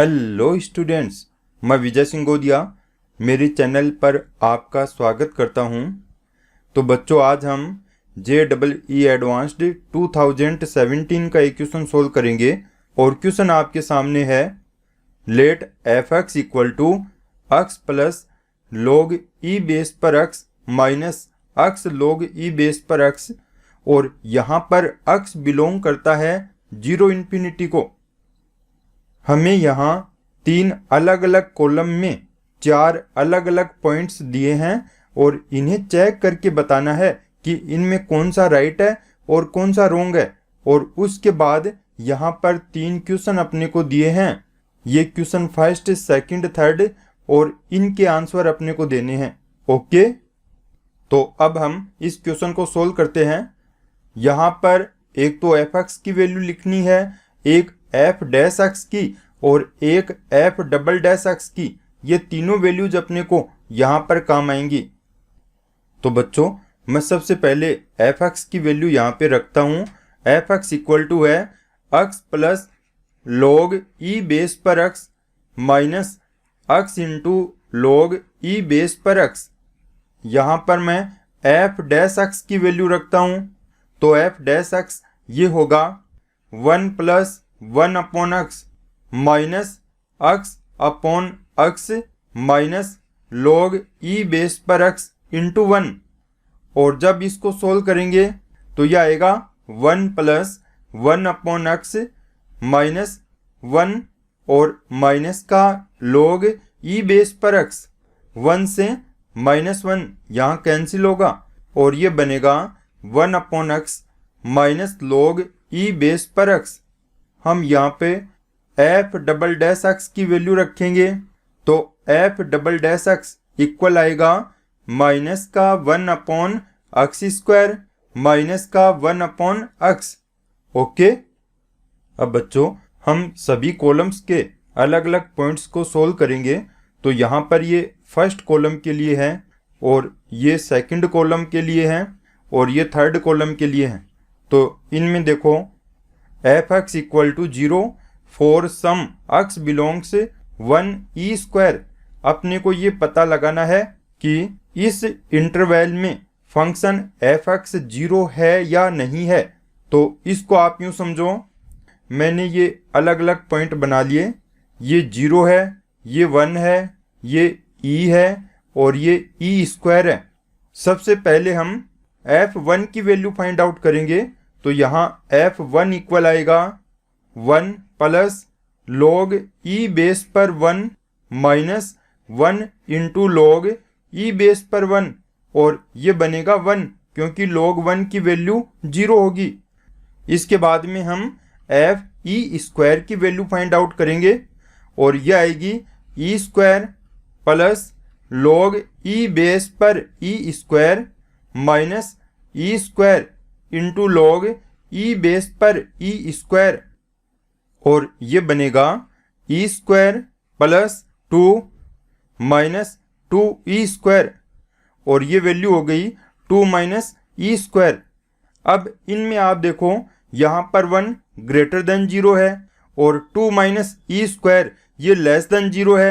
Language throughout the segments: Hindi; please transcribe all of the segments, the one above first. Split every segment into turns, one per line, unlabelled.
हेलो स्टूडेंट्स, मैं विजय सिंह गोदिया मेरे चैनल पर आपका स्वागत करता हूं। तो बच्चों, आज हम JEE एडवांस्ड 2017 का एक क्वेश्चन सोल्व करेंगे और क्वेश्चन आपके सामने है। Let fx equal to x plus log e base पर x minus x log e base पर x, और यहाँ पर x बिलोंग करता है 0 इन्फिनिटी को। हमें यहाँ 3 अलग अलग कॉलम में 4 अलग अलग पॉइंट्स दिए हैं और इन्हें चेक करके बताना है कि इनमें कौन सा राइट है और कौन सा रॉन्ग है। और उसके बाद यहाँ पर 3 क्वेश्चन अपने को दिए हैं। ये क्वेश्चन फर्स्ट, सेकंड, थर्ड, और इनके आंसर अपने को देने हैं। ओके, तो अब हम इस क्वेश्चन को सोल्व करते हैं। यहाँ पर एक तो fx की वैल्यू लिखनी है, एक f डैश x की और एक f डबल डैश x की। ये तीनों वैल्यूज अपने को यहाँ पर काम आएंगी। तो बच्चों, मैं सबसे पहले fx की वैल्यू यहाँ पे रखता हूँ। fx इक्वल टू है x plus log e base पर x minus x into log e base पर x। यहाँ पर मैं f डैश x की वैल्यू रखता हूँ, तो f डैश x ये होगा 1 plus 1 upon x minus x upon x minus log e base पर x इंटू 1। और जब इसको सोल्व करेंगे तो यह आएगा 1 प्लस 1 अपॉन x माइनस 1 और माइनस का log e बेस पर x। 1 से -1 यहाँ कैंसिल होगा और ये बनेगा 1 upon x minus log e base पर x। हम यहाँ पे f डबल डैश x की वैल्यू रखेंगे, तो f double dash x equal आएगा माइनस का 1 अपॉन x स्क्वायर माइनस का 1 अपॉन x। ओके, अब बच्चों हम सभी कॉलम्स के अलग अलग पॉइंट्स को सोल्व करेंगे। तो यहाँ पर ये फर्स्ट कॉलम के लिए है और ये सेकंड कॉलम के लिए है और ये थर्ड कॉलम के लिए है। तो इनमें देखो fx equal to 0 for some x belongs 1 e square. अपने को ये पता लगाना है कि इस इंटरवल में फंक्शन fx 0 है या नहीं है। तो इसको आप यूँ समझो, मैंने ये अलग अलग पॉइंट बना लिए। ये 0 है, ये 1 है, ये e है और ये e स्क्वायर है। सबसे पहले हम f1 की वैल्यू फाइंड आउट करेंगे। तो यहाँ f1 इक्वल आएगा 1 प्लस log e बेस पर 1 minus 1 into log e base पर 1, और ये बनेगा 1 क्योंकि log 1 की वैल्यू 0 होगी। इसके बाद में हम f e स्क्वायर की वैल्यू फाइंड आउट करेंगे और यह आएगी e square plus log e base पर e square minus e square into log e base पर e स्क्वायर, और ये बनेगा e square plus 2 minus 2e square, और ये वैल्यू हो गई 2 माइनस e स्क्वायर। अब इनमें आप देखो, यहाँ पर 1 ग्रेटर देन 0 है और 2 माइनस e स्क्वायर ये लेस देन 0 है,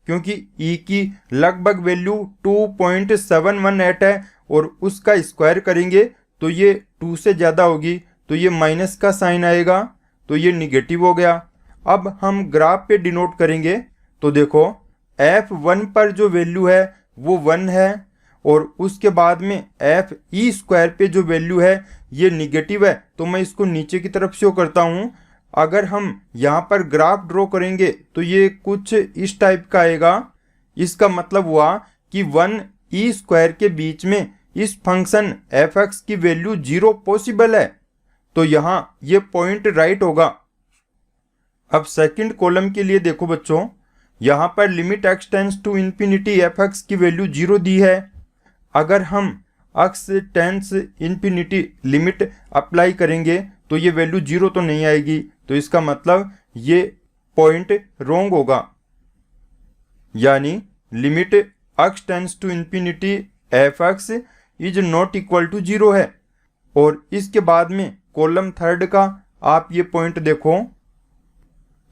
क्योंकि e की लगभग वैल्यू 2.718 है और उसका स्क्वायर करेंगे तो ये 2 से ज़्यादा होगी, तो ये माइनस का साइन आएगा, तो ये निगेटिव हो गया। अब हम ग्राफ पे डिनोट करेंगे। तो देखो f1 पर जो वैल्यू है वो 1 है और उसके बाद में f e स्क्वायर पे जो वैल्यू है ये निगेटिव है। तो मैं इसको नीचे की तरफ शो करता हूँ। अगर हम यहाँ पर ग्राफ ड्रॉ करेंगे तो ये कुछ इस टाइप का आएगा। इसका मतलब हुआ कि 1 e स्क्वायर के बीच में इस फंक्शन fx की वैल्यू 0 पॉसिबल है, तो यहाँ ये पॉइंट राइट होगा। अब सेकंड कॉलम के लिए देखो बच्चों, यहाँ पर limit x tends to infinity fx की वैल्यू 0 दी है। अगर हम x tends infinity limit apply करेंगे तो ये वैल्यू 0 तो नहीं आएगी, तो इसका मतलब ये पॉइंट रॉन्ग होगा। यानी limit x tends to infinity fx is not equal to 0 है। और इसके बाद में कॉलम थर्ड का आप ये पॉइंट देखो,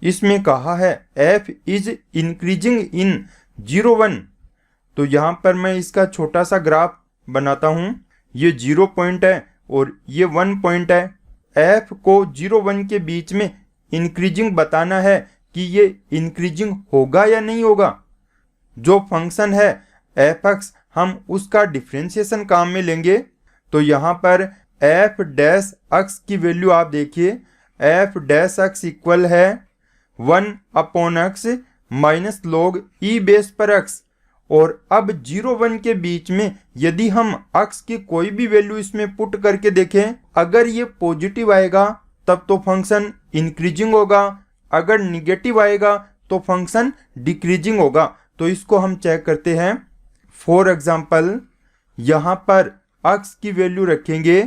इसमें कहा है f इज इंक्रीजिंग इन 0 1। तो यहाँ पर मैं इसका छोटा सा ग्राफ बनाता हूँ। ये 0 पॉइंट है और ये 1 पॉइंट है। f को 0 1 के बीच में इंक्रीजिंग बताना है कि ये इंक्रीजिंग होगा या नहीं होगा। जो फंक्शन है f(x) हम उसका डिफ्रेंशिएशन काम में लेंगे। तो यहाँ पर f डैश x की वैल्यू आप देखिए, f डैश x इक्वल है 1/x minus log e base पर x। और अब 0 1 के बीच में यदि हम x की कोई भी वैल्यू इसमें पुट करके देखें, अगर ये पॉजिटिव आएगा तब तो फंक्शन इंक्रीजिंग होगा, अगर निगेटिव आएगा तो फंक्शन डिक्रीजिंग होगा। तो इसको हम चेक करते हैं। फॉर एग्जाम्पल यहाँ पर x की वैल्यू रखेंगे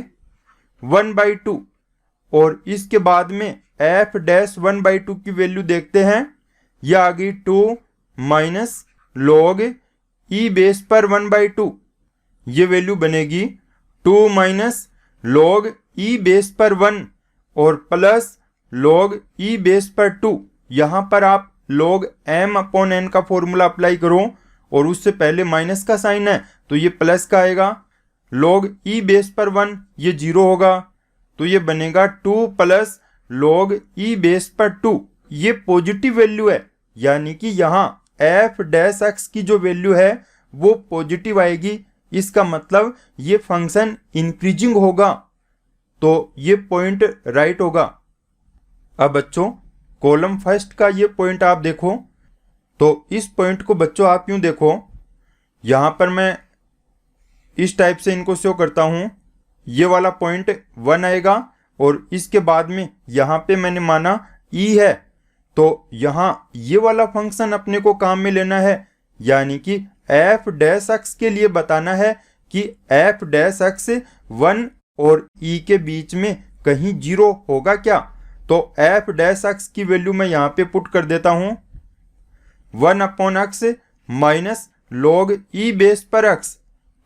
1/2 और इसके बाद में f डैश 1/2 की वैल्यू देखते हैं। यह आ गई 2 माइनस log e बेस पर 1/2। ये वैल्यू बनेगी 2 माइनस log e बेस पर 1 और प्लस log e बेस पर 2। यहाँ पर आप log m/n का फॉर्मूला अप्लाई करो और उससे पहले माइनस का साइन है तो ये प्लस का आएगा। log e बेस पर 1 ये 0 होगा तो ये बनेगा 2 प्लस log e बेस पर 2। ये पॉजिटिव वैल्यू है, यानी कि यहाँ f डैश x की जो वैल्यू है वो पॉजिटिव आएगी। इसका मतलब ये फंक्शन इंक्रीजिंग होगा, तो ये पॉइंट राइट होगा। अब बच्चों कॉलम फर्स्ट का ये पॉइंट आप देखो, तो इस पॉइंट को बच्चों आप यूं देखो, यहाँ पर मैं इस टाइप से इनको शो करता हूँ। ये वाला पॉइंट 1 आएगा और इसके बाद में यहाँ पे मैंने माना e है, तो यहाँ ये वाला फंक्शन अपने को काम में लेना है, यानी कि f डैश x के लिए बताना है कि f डैश x 1 और e के बीच में कहीं 0 होगा क्या। तो f डैश x की वैल्यू मैं यहाँ पे पुट कर देता हूँ 1/x minus log e base पर x।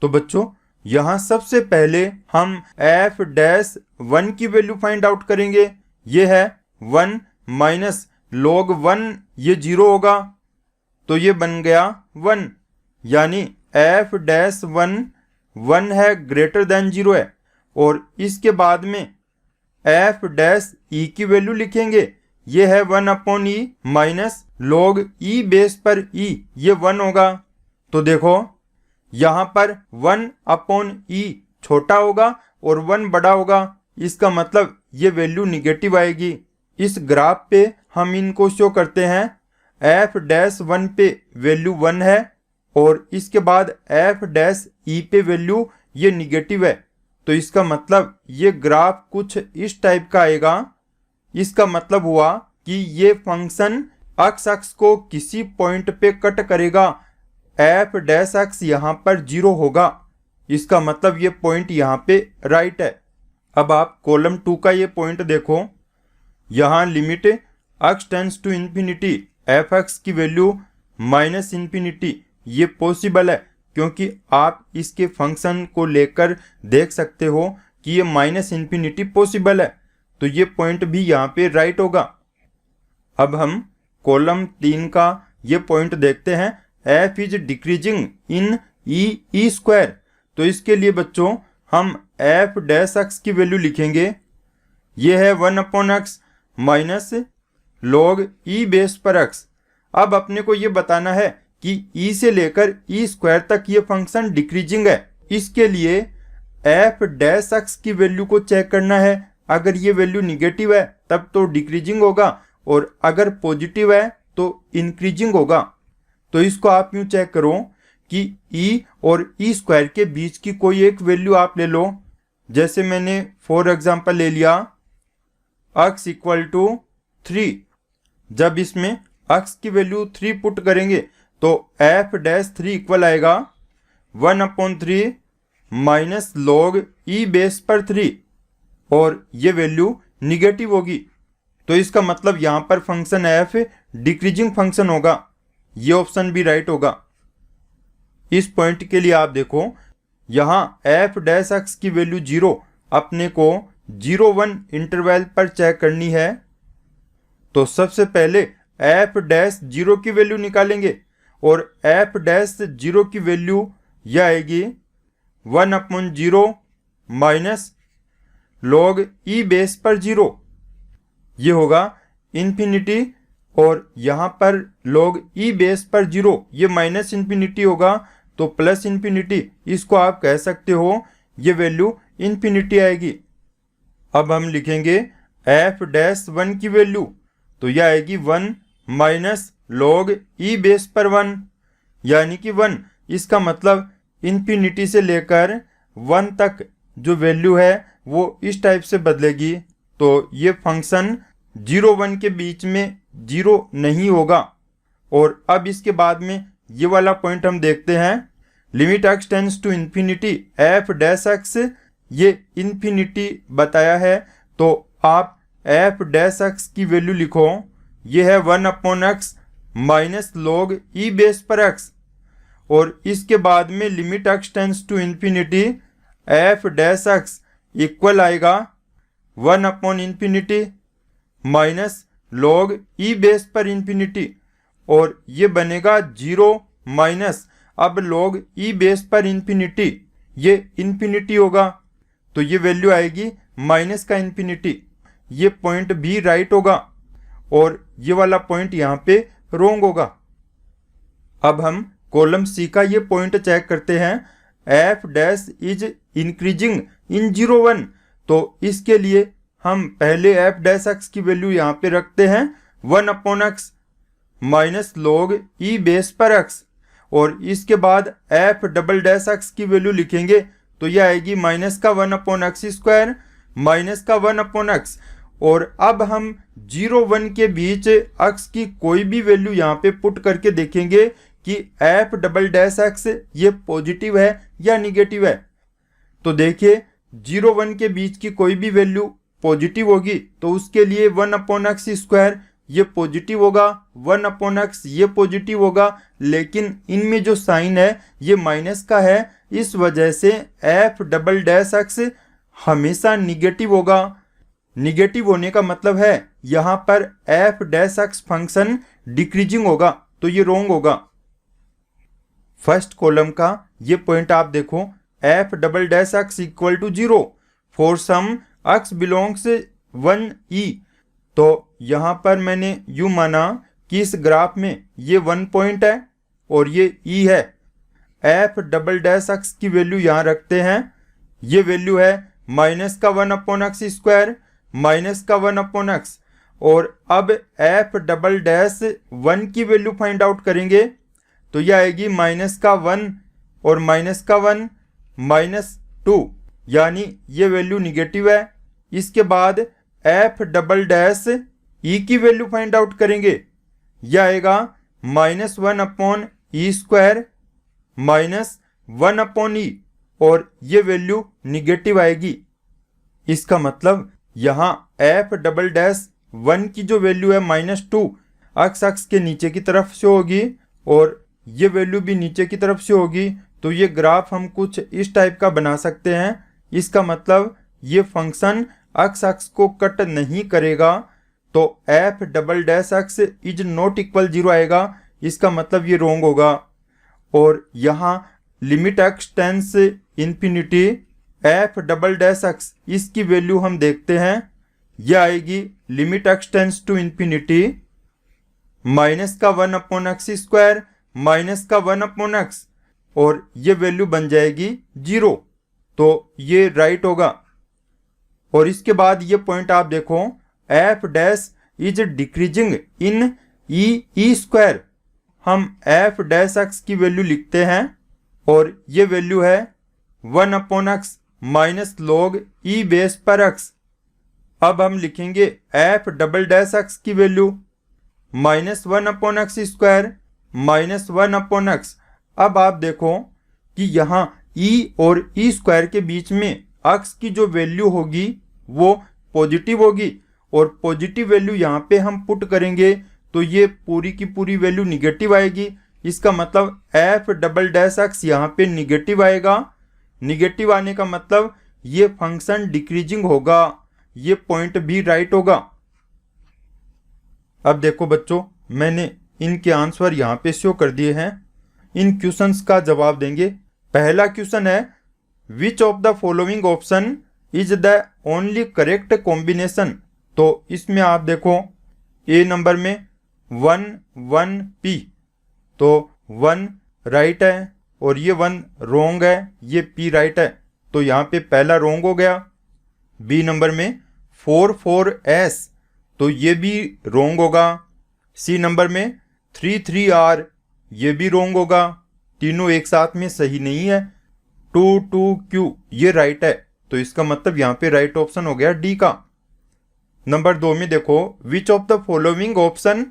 तो बच्चों यहाँ सबसे पहले हम f डैश 1 की वैल्यू फाइंड आउट करेंगे। ये है 1 माइनस log 1, ये 0 होगा तो ये बन गया 1, यानी f डैश 1 है ग्रेटर देन 0 है। और इसके बाद में f डैश e की वैल्यू लिखेंगे। ये है 1/e minus log e base पर e, ये 1 होगा। तो देखो यहाँ पर 1/e छोटा होगा और 1 बड़ा होगा, इसका मतलब ये वैल्यू निगेटिव आएगी। इस ग्राफ पे हम इनको शो करते हैं। f डैश 1 पे वैल्यू 1 है और इसके बाद f डैश e पे वैल्यू ये निगेटिव है। तो इसका मतलब ये ग्राफ कुछ इस टाइप का आएगा। इसका मतलब हुआ कि ये फंक्शन x को किसी पॉइंट पे कट करेगा, f डैश x यहाँ पर 0 होगा। इसका मतलब ये पॉइंट यहाँ पे राइट है। अब आप कॉलम 2 का ये पॉइंट देखो, यहाँ limit x tends to infinity f(x) की वैल्यू -∞, ये पॉसिबल है क्योंकि आप इसके फंक्शन को लेकर देख सकते हो कि ये -∞ पॉसिबल है, तो ये पॉइंट भी यहाँ पे राइट होगा। अब हम कॉलम 3 का ये पॉइंट देखते हैं, f is decreasing in e square. तो इसके लिए बच्चों हम f डैश x की वैल्यू लिखेंगे। ये है 1/x minus log e base पर x। अब अपने को ये बताना है कि e से लेकर e स्क्वायर तक ये फंक्शन डिक्रीजिंग है। इसके लिए f डैश x की वैल्यू को चेक करना है। अगर ये वैल्यू निगेटिव है तब तो डिक्रीजिंग होगा और अगर पॉजिटिव है तो इंक्रीजिंग होगा। तो इसको आप यूं चेक करो कि e और e स्क्वायर के बीच की कोई एक वैल्यू आप ले लो। जैसे मैंने फॉर एग्जांपल ले लिया x = 3। जब इसमें x की वैल्यू 3 पुट करेंगे तो f डैश 3 इक्वल आएगा 1/3 माइनस log e बेस पर 3 और ये वैल्यू निगेटिव होगी। तो इसका मतलब यहाँ पर फंक्शन f डिक्रीजिंग फंक्शन होगा। ये ऑप्शन भी राइट होगा। इस पॉइंट के लिए आप देखो, यहाँ f डैश x की वैल्यू 0 अपने को 0 1 इंटरवल पर चेक करनी है। तो सबसे पहले एफ डैश जीरो की वैल्यू निकालेंगे और एफ डैश जीरो की वैल्यू यह आएगी 1/0 माइनस log ई बेस पर जीरो। ये होगा इन्फिनिटी और यहाँ पर log ई बेस पर जीरो ये माइनस इन्फिनिटी होगा तो प्लस इन्फिनिटी, इसको आप कह सकते हो ये वैल्यू इन्फिनिटी आएगी। अब हम लिखेंगे एफ डैश वन की वैल्यू, तो यह आएगी 1 माइनस log ई बेस पर 1 यानी कि 1। इसका मतलब इन्फिनिटी से लेकर 1 तक जो वैल्यू है वो इस टाइप से बदलेगी। तो ये फंक्शन 0-1 के बीच में 0 नहीं होगा। और अब इसके बाद में ये वाला पॉइंट हम देखते हैं, limit x tends to infinity f dash x, ये इन्फिनिटी बताया है तो आप एफ डैश एक्स की वैल्यू लिखो, ये है 1/x minus log e base पर x। और इसके बाद में limit x tends to infinity f dash x equal आएगा 1/∞ माइनस log ई बेस पर इन्फिनिटी, और ये बनेगा 0 माइनस, अब log ई बेस पर इन्फिनिटी ये इन्फिनिटी होगा तो ये वैल्यू आएगी माइनस का इन्फिनिटी। ये पॉइंट भी राइट होगा और ये वाला पॉइंट यहाँ पे रोंग होगा। अब हम कॉलम सी का ये पॉइंट चेक करते हैं, F dash is increasing in 0-1, तो इसके लिए हम पहले एफ डैश एक्स की वैल्यू यहाँ पे रखते हैं 1/x minus log e base पर x, और इसके बाद एफ डबल डैश एक्स की वैल्यू लिखेंगे तो यह आएगी माइनस का 1/x² माइनस का 1/x। और अब हम 0-1 के बीच x की कोई भी वैल्यू यहाँ पे पुट करके देखेंगे कि एफ डबल डैश एक्स ये पॉजिटिव है या निगेटिव है। तो देखिए 0-1 के बीच की कोई भी वैल्यू पॉजिटिव होगी तो उसके लिए 1/x² ये पॉजिटिव होगा, 1/x ये पॉजिटिव होगा, लेकिन इनमें जो साइन है ये माइनस का है, इस वजह से एफ डबल डैश एक्स हमेशा निगेटिव होगा। निगेटिव होने का मतलब है यहाँ पर F dash x function decreasing होगा, तो ये रोंग होगा। फर्स्ट कॉलम का ये पॉइंट आप देखो, f double dash x equal to 0 for some x belongs 1e, तो यहाँ पर मैंने यूं माना कि इस ग्राफ में ये 1 पॉइंट है और ये e है। एफ डबल डैश एक्स की वैल्यू यहाँ रखते हैं, ये वैल्यू है माइनस का 1/x² माइनस का 1/x। और अब एफ डबल डैश 1 की वैल्यू फाइंड आउट करेंगे तो यह आएगी माइनस का 1 और माइनस का 1 माइनस 2, यानी ये वैल्यू निगेटिव है। इसके बाद एफ डबल डैश ई की वैल्यू फाइंड आउट करेंगे, यह आएगा -1/e² माइनस 1/e, और ये वैल्यू निगेटिव आएगी। इसका मतलब यहाँ एफ डबल डैश 1 की जो वैल्यू है -2 x के नीचे की तरफ से होगी और ये वैल्यू भी नीचे की तरफ से होगी, तो ये ग्राफ हम कुछ इस टाइप का बना सकते हैं। इसका मतलब ये फंक्शन x को कट नहीं करेगा, तो f double dash x is not equal 0 आएगा। इसका मतलब ये रोंग होगा। और यहाँ limit x tends infinity f double dash x, इसकी वैल्यू हम देखते हैं, यह आएगी limit x tends to infinity minus का 1/x² माइनस का 1/x, और ये वैल्यू बन जाएगी 0, तो ये राइट होगा। और इसके बाद ये पॉइंट आप देखो, F dash is decreasing in e², हम एफ डैश एक्स की वैल्यू लिखते हैं और ये वैल्यू है 1/x minus log e base पर x। अब हम लिखेंगे एफ डबल डैश एक्स की वैल्यू -1/x² माइनस 1/x। अब आप देखो कि यहाँ e और e² के बीच में x की जो वैल्यू होगी वो पॉजिटिव होगी, और पॉजिटिव वैल्यू यहाँ पे हम पुट करेंगे तो ये पूरी की पूरी वैल्यू निगेटिव आएगी। इसका मतलब एफ डबल डैश एक्स यहाँ पे निगेटिव आएगा। निगेटिव आने का मतलब ये फंक्शन डिक्रीजिंग होगा, ये पॉइंट भी राइट होगा। अब देखो बच्चों, मैंने इनके आंसर यहाँ पे शो कर दिए हैं। इन क्वेश्चंस का जवाब देंगे। पहला क्वेश्चन है, which of the following option is the only correct combination. तो इसमें आप देखो ए नंबर में 1 1 P, तो 1 राइट है और ये 1 रॉन्ग है, ये P राइट है, तो यहाँ पे पहला रॉन्ग हो गया। बी नंबर में 4 4 S, तो ये भी रॉन्ग होगा। सी नंबर में 3 3 R, ये भी रॉन्ग होगा, तीनों एक साथ में सही नहीं है। 2 2 Q, ये राइट है, तो इसका मतलब यहाँ पे राइट ऑप्शन हो गया डी का। नंबर 2 में देखो, which of the following option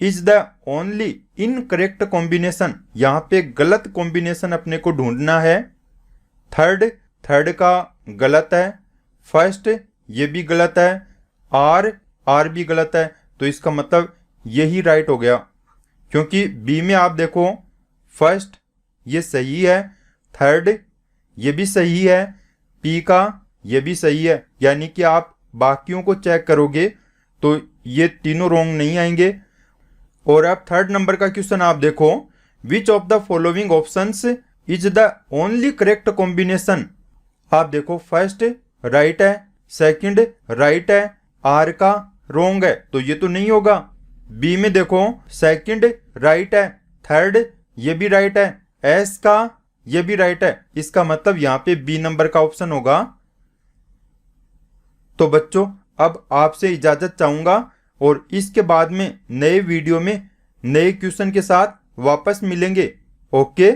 is the only incorrect combination. यहाँ पे गलत कॉम्बिनेशन अपने को ढूंढना है। थर्ड का गलत है, फर्स्ट ये भी गलत है, आर भी गलत है, तो इसका मतलब यही राइट हो गया। क्योंकि बी में आप देखो, फर्स्ट ये सही है, थर्ड ये भी सही है, पी का ये भी सही है, यानी कि आप बाकियों को चेक करोगे तो ये तीनों रॉन्ग नहीं आएंगे। और अब थर्ड नंबर का क्वेश्चन आप देखो, which of the following options is the only correct combination. आप देखो, फर्स्ट राइट है, सेकंड राइट है, आर का रॉन्ग है, तो ये तो नहीं होगा। बी में देखो, सेकंड राइट है, थर्ड ये भी राइट है, एस का ये भी राइट है, इसका मतलब यहाँ पे बी नंबर का ऑप्शन होगा। तो बच्चों, अब आपसे इजाजत चाहूंगा और इसके बाद में नए वीडियो में नए क्वेश्चन के साथ वापस मिलेंगे। ओके।